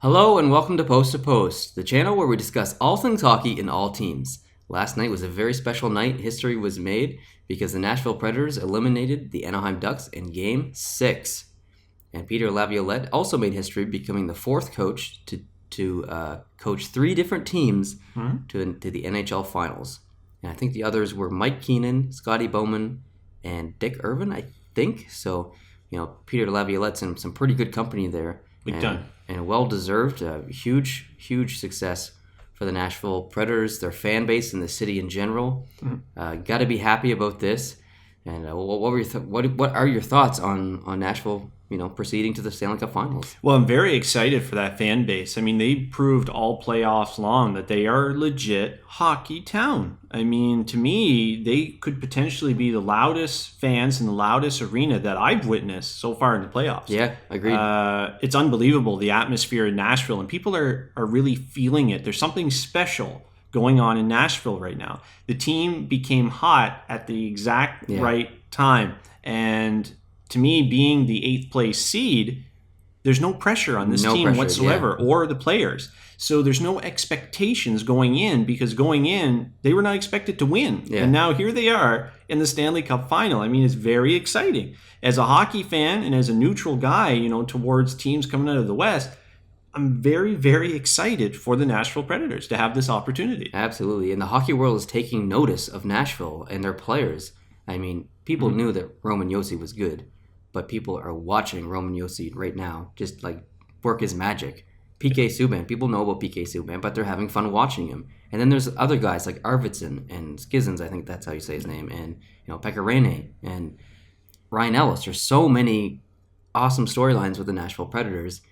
Hello and welcome to Post to Post, the channel where we discuss all things hockey in all teams. Last night was a very special night. History was made because the Nashville Predators eliminated the Anaheim Ducks in Game 6. And Peter Laviolette also made history, becoming the fourth coach to coach three different teams to the NHL Finals. And I think the others were Mike Keenan, Scotty Bowman, and Dick Irvin, I think. So, Peter Laviolette's in some pretty good company there. Big time. And well-deserved. Huge success for the Nashville Predators, their fan base, and the city in general. Got to be happy about this. And what are your thoughts on Nashville, proceeding to the Stanley Cup Finals? Well, I'm very excited for that fan base. I mean, they proved all playoffs long that they are a legit hockey town. I mean, to me, they could potentially be the loudest fans in the loudest arena that I've witnessed so far in the playoffs. Yeah, agreed. It's unbelievable, the atmosphere in Nashville, and people are really feeling it. There's something special going on in Nashville right now. The team became hot at the exact right time. And to me, being the 8th place seed, there's no pressure on this team whatsoever or the players. So there's no expectations going in, because going in, they were not expected to win. Yeah. And now here they are in the Stanley Cup final. I mean, it's very exciting. As a hockey fan and as a neutral guy, towards teams coming out of the West, I'm very, very excited for the Nashville Predators to have this opportunity. Absolutely. And the hockey world is taking notice of Nashville and their players. I mean, people knew that Roman Josi was good, but people are watching Roman Josi right now just work his magic. PK Subban, people know about PK Subban, but they're having fun watching him. And then there's other guys like Arvidsson and Skizins, I think that's how you say his name, and Pekka Rinne and Ryan Ellis. There's so many awesome storylines with the Nashville Predators.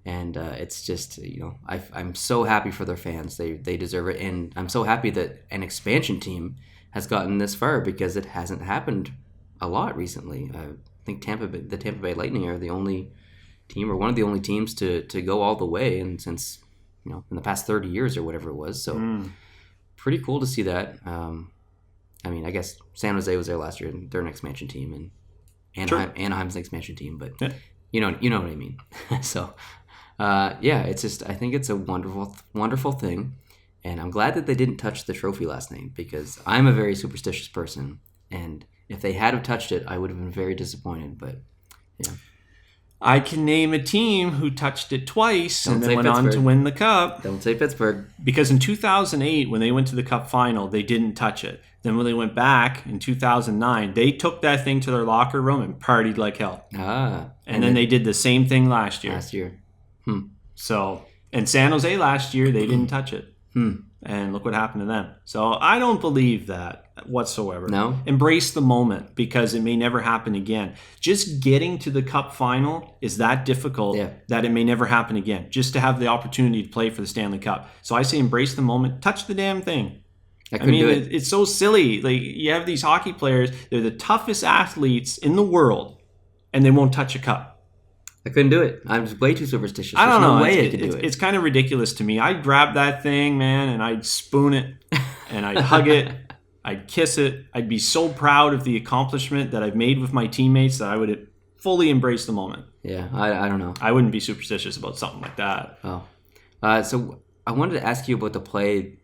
And it's just, I'm so happy for their fans. They deserve it. And I'm so happy that an expansion team has gotten this far, because it hasn't happened a lot recently. I think the Tampa Bay Lightning are the only team, or one of the only teams to go all the way. And since, in the past 30 years or whatever it was. So pretty cool to see that. I guess San Jose was there last year, and they're an expansion team. And Anaheim's an expansion team. But you know what I mean. So... it's just, I think it's a wonderful thing, and I'm glad that they didn't touch the trophy last night, because I'm a very superstitious person, and if they had have touched it, I would have been very disappointed. But I can name a team who touched it twice and then went on to win the cup. Don't say Pittsburgh. Because in 2008, when they went to the cup final, they didn't touch it. Then when they went back in 2009, they took that thing to their locker room and partied like hell. And then they did the same thing last year. So, and San Jose last year, they didn't touch it. And look what happened to them. So I don't believe that whatsoever. No? Embrace the moment, because it may never happen again. Just getting to the cup final is that difficult that it may never happen again. Just to have the opportunity to play for the Stanley Cup. So I say embrace the moment. Touch the damn thing. It's so silly. Like, you have these hockey players, they're the toughest athletes in the world, and they won't touch a cup. I couldn't do it. I'm just way too superstitious. I don't know. No way I could do it. It's kind of ridiculous to me. I'd grab that thing, man, and I'd spoon it, and I'd hug it, I'd kiss it. I'd be so proud of the accomplishment that I've made with my teammates that I would fully embrace the moment. Yeah, I don't know. I wouldn't be superstitious about something like that. Oh. So I wanted to ask you about the play.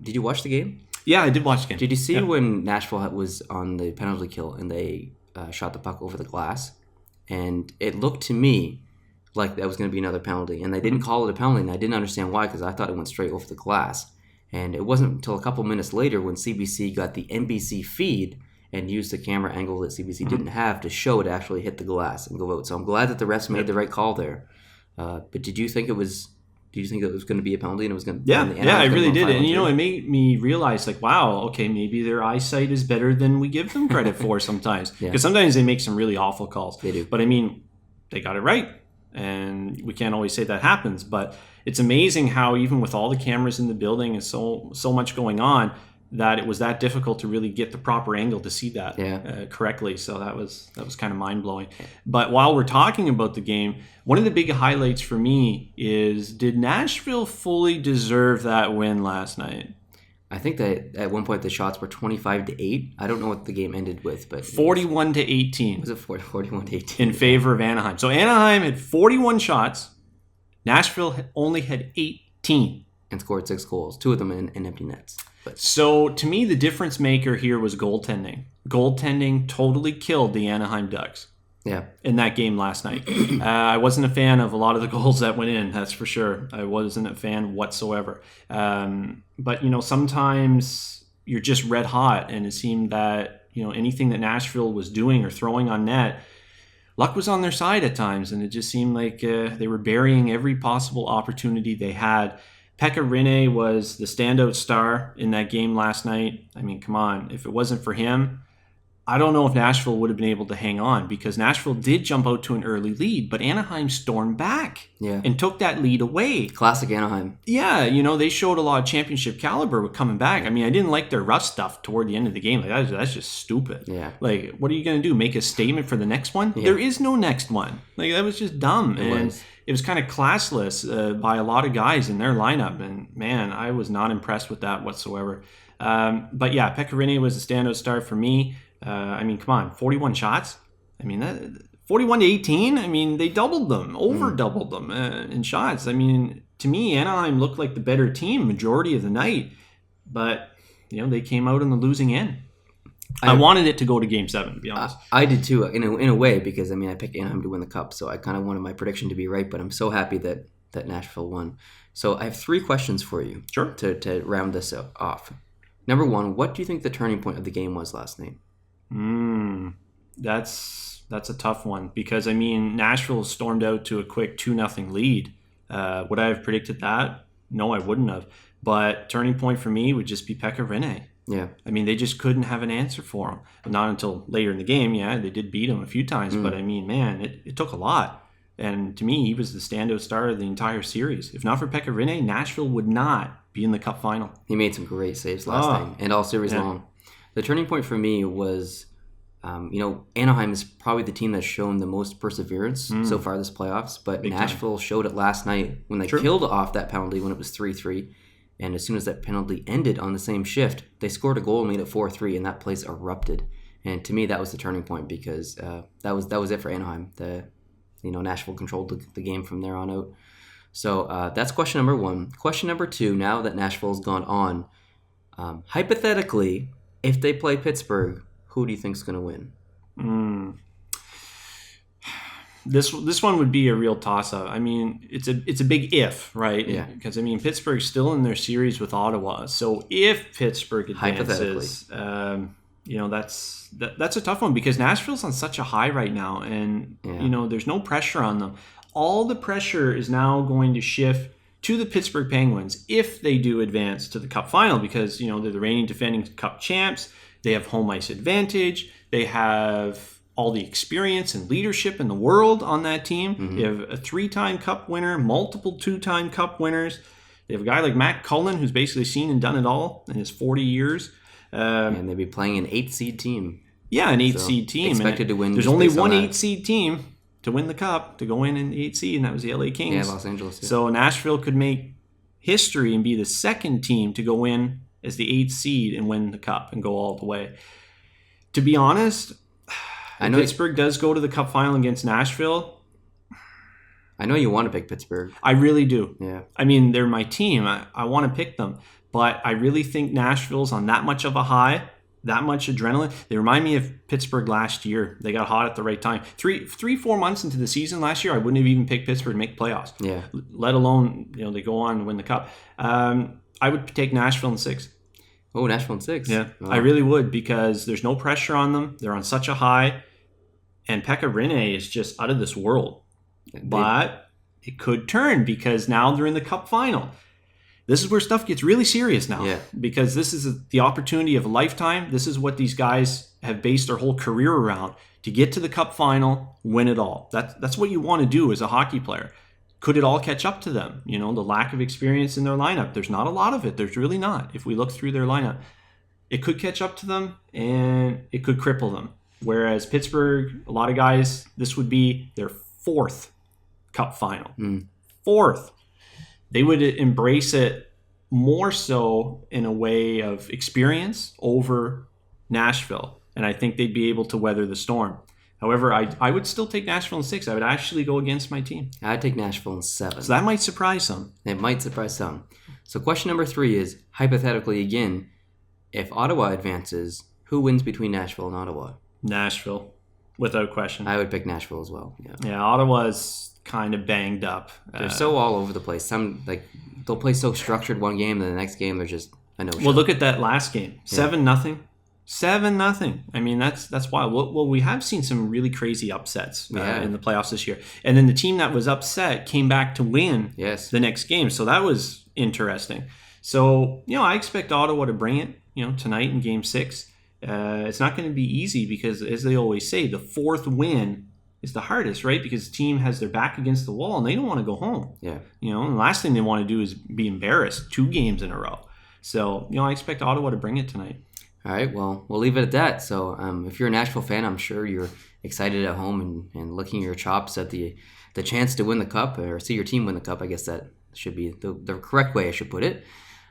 Did you watch the game? Yeah, I did watch the game. Did you see when Nashville was on the penalty kill and they shot the puck over the glass? And it looked to me like that was going to be another penalty. And they didn't call it a penalty, and I didn't understand why, because I thought it went straight over the glass. And it wasn't until a couple minutes later when CBC got the NBC feed and used the camera angle that CBC didn't have to show it actually hit the glass and go out. So I'm glad that the refs made the right call there. But did you think it was going to be a penalty and it was going to? Yeah, I really did. And it made me realize, wow, okay, maybe their eyesight is better than we give them credit for sometimes. Because sometimes they make some really awful calls. They do. But they got it right. And we can't always say that happens. But it's amazing how even with all the cameras in the building and so much going on, that it was that difficult to really get the proper angle to see that correctly. So that was kind of mind-blowing. But while we're talking about the game, one of the big highlights for me is, did Nashville fully deserve that win last night? I think that at one point the shots were 25-8. I don't know what the game ended with, but 41-18. Was it 41-18? In favor of Anaheim. So Anaheim had 41 shots, Nashville only had 18. And scored 6 goals, 2 of them in empty nets. But So to me, the difference maker here was goaltending. Goaltending totally killed the Anaheim Ducks yeah, in that game last night. I wasn't a fan of a lot of the goals that went in, that's for sure. I wasn't a fan whatsoever. But, sometimes you're just red hot, and it seemed that, anything that Nashville was doing or throwing on net, luck was on their side at times, and it just seemed like they were burying every possible opportunity they had. Pekka Rinne was the standout star in that game last night. I mean, come on. If it wasn't for him, I don't know if Nashville would have been able to hang on, because Nashville did jump out to an early lead, but Anaheim stormed back and took that lead away. classic Anaheim. Yeah, they showed a lot of championship caliber with coming back. I mean, I didn't like their rough stuff toward the end of the game. Like, that's just stupid. Yeah. Like, what are you going to do? Make a statement for the next one? Yeah. There is no next one. Like, that was just dumb. It was kind of classless by a lot of guys in their lineup. And, man, I was not impressed with that whatsoever. But, yeah, Pekka Rinne was the standout star for me. I mean, come on, 41 shots? I mean, that 41 to 18? I mean, they doubled them, over-doubled them in shots. I mean, to me, Anaheim looked like the better team majority of the night. But, they came out on the losing end. I wanted it to go to Game 7, to be honest. I did too, in a way, because, I picked Anaheim to win the Cup, so I kind of wanted my prediction to be right, but I'm so happy that Nashville won. So I have 3 questions for you to round this off. Number 1, what do you think the turning point of the game was last night? That's a tough one, because Nashville stormed out to a quick 2-0 lead. Would I have predicted that? No, I wouldn't have. But turning point for me would just be Pekka Rinne. Yeah. They just couldn't have an answer for him. Not until later in the game. Yeah, they did beat him a few times, but man, it took a lot. And to me, he was the standout star of the entire series. If not for Pekka Rinne, Nashville would not be in the Cup final. He made some great saves last night, and all series long. The turning point for me was, Anaheim is probably the team that's shown the most perseverance so far this playoffs, but Big Nashville time. Showed it last night when they killed off that penalty when it was 3-3, and as soon as that penalty ended on the same shift, they scored a goal and made it 4-3, and that place erupted. And to me, that was the turning point, because that was it for Anaheim. Nashville controlled the game from there on out. So that's question number 1. Question number 2, now that Nashville's gone on, hypothetically, if they play Pittsburgh, who do you think's going to win? This one would be a real toss-up. It's a big if, right? Yeah. Because Pittsburgh's still in their series with Ottawa. So if Pittsburgh advances, that's a tough one, because Nashville's on such a high right now, and there's no pressure on them. All the pressure is now going to shift to the Pittsburgh Penguins if they do advance to the Cup final, because they're the reigning defending Cup champs. They have home ice advantage. They have all the experience and leadership in the world on that team. They have a 3-time Cup winner, multiple 2-time Cup winners. They have a guy like Matt Cullen, who's basically seen and done it all in his 40 years. And they'll be playing an 8-seed team. Yeah, an 8-seed team. Expected to win. There's only one 8-seed team to win the Cup, to go in the 8 seed, and that was the LA Kings. Yeah, Los Angeles. Yeah. So Nashville could make history and be the second team to go in as the 8th seed and win the Cup and go all the way. To be honest, if Pittsburgh does go to the Cup final against Nashville, I know you want to pick Pittsburgh. I really do. Yeah. They're my team. I want to pick them. But I really think Nashville's on that much of a high, that much adrenaline. They remind me of Pittsburgh last year. They got hot at the right time. 4 months into the season last year, I wouldn't have even picked Pittsburgh to make playoffs. Yeah. Let alone, they go on and win the Cup. I would take Nashville in 6. Oh, Nashville in 6. Yeah, oh. I really would, because there's no pressure on them. They're on such a high. And Pekka Rinne is just out of this world. But it could turn, because now they're in the Cup final. This is where stuff gets really serious now. Yeah. Because this is the opportunity of a lifetime. This is what these guys have based their whole career around. To get to the Cup final, win it all. That's what you want to do as a hockey player. Could it all catch up to them? The lack of experience in their lineup. There's not a lot of it. There's really not. If we look through their lineup, it could catch up to them, and it could cripple them. Whereas Pittsburgh, a lot of guys, this would be their 4th Cup final. 4th. They would embrace it more so in a way of experience over Nashville. And I think they'd be able to weather the storm. However, I would still take Nashville in 6. I would actually go against my team. I'd take Nashville in 7. So that might surprise some. It might surprise some. So question number 3 is, hypothetically again, if Ottawa advances, who wins between Nashville and Ottawa? Nashville, without question. I would pick Nashville as well. Yeah, Ottawa's kind of banged up. They're so all over the place. Some they'll play so structured one game, then the next game they're just a no-show. Well, look at that last game, 7-0. 7-0. I mean, that's wild. Well, we have seen some really crazy upsets in the playoffs this year, and then the team that was upset came back to win the next game. So that was interesting. So I expect Ottawa to bring it. Tonight in Game 6. It's not going to be easy because, as they always say, the fourth win is the hardest, right? Because the team has their back against the wall and they don't want to go home. Yeah. And the last thing they want to do is be embarrassed 2 games in a row. So, I expect Ottawa to bring it tonight. All right, well, we'll leave it at that. So if you're a Nashville fan, I'm sure you're excited at home and licking your chops at the chance to win the Cup or see your team win the Cup. I guess that should be the correct way I should put it.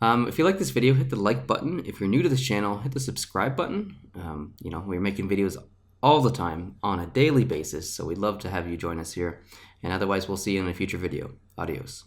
If you like this video, hit the like button. If you're new to this channel, hit the subscribe button. We're making videos all the time on a daily basis, so we'd love to have you join us here. And otherwise, we'll see you in a future video. Adios.